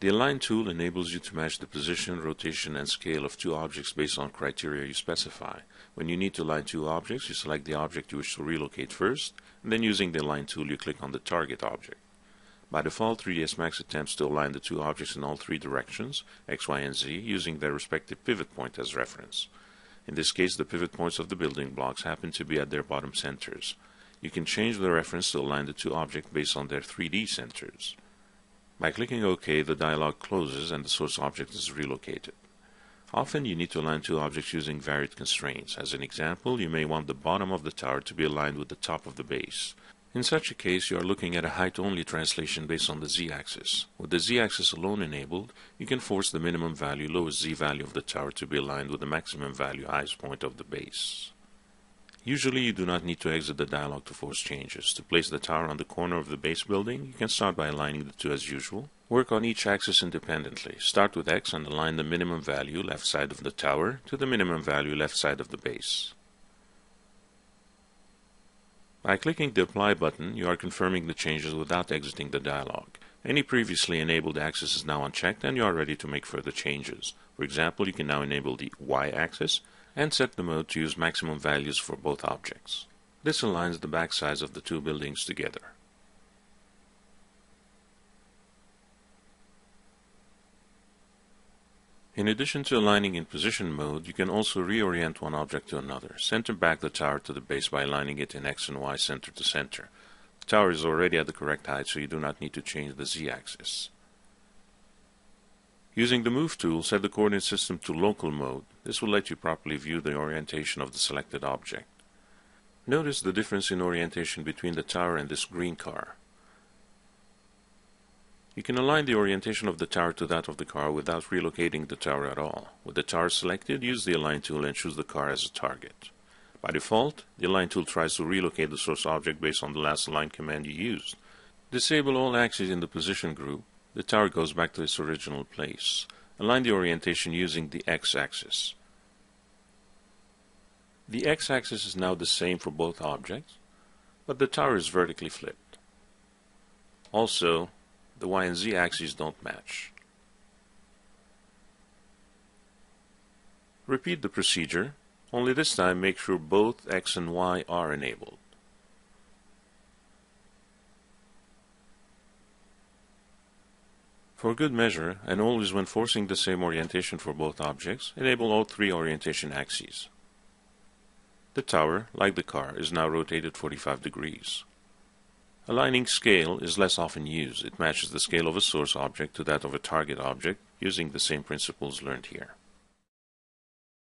The Align tool enables you to match the position, rotation, and scale of two objects based on criteria you specify. When you need to align two objects, you select the object you wish to relocate first, and then using the Align tool you click on the target object. By default, 3ds Max attempts to align the two objects in all three directions, X, Y, and Z, using their respective pivot point as reference. In this case, the pivot points of the building blocks happen to be at their bottom centers. You can change the reference to align the two objects based on their 3D centers. By clicking OK, the dialog closes and the source object is relocated. Often you need to align two objects using varied constraints. As an example, you may want the bottom of the tower to be aligned with the top of the base. In such a case, you are looking at a height-only translation based on the z-axis. With the z-axis alone enabled, you can force the minimum value lowest z value of the tower to be aligned with the maximum value highest point of the base. Usually you do not need to exit the dialog to force changes. To place the tower on the corner of the base building, you can start by aligning the two as usual. Work on each axis independently. Start with X and align the minimum value left side of the tower to the minimum value left side of the base. By clicking the Apply button, you are confirming the changes without exiting the dialog. Any previously enabled axis is now unchecked and you are ready to make further changes. For example, you can now enable the Y-axis and set the mode to use maximum values for both objects. This aligns the backsides of the two buildings together. In addition to aligning in position mode, you can also reorient one object to another. Center back the tower to the base by aligning it in X and Y center to center. The tower is already at the correct height, so you do not need to change the Z-axis. Using the Move tool, set the coordinate system to local mode. This will let you properly view the orientation of the selected object. Notice the difference in orientation between the tower and this green car. You can align the orientation of the tower to that of the car without relocating the tower at all. With the tower selected, use the Align tool and choose the car as a target. By default, the Align tool tries to relocate the source object based on the last align command you used. Disable all axes in the position group. The tower goes back to its original place. Align the orientation using the X-axis. The X-axis is now the same for both objects, but the tower is vertically flipped. Also, the Y and Z axes don't match. Repeat the procedure, only this time make sure both X and Y are enabled. For good measure, and always when forcing the same orientation for both objects, enable all three orientation axes. The tower, like the car, is now rotated 45 degrees. Aligning scale is less often used. It matches the scale of a source object to that of a target object using the same principles learned here.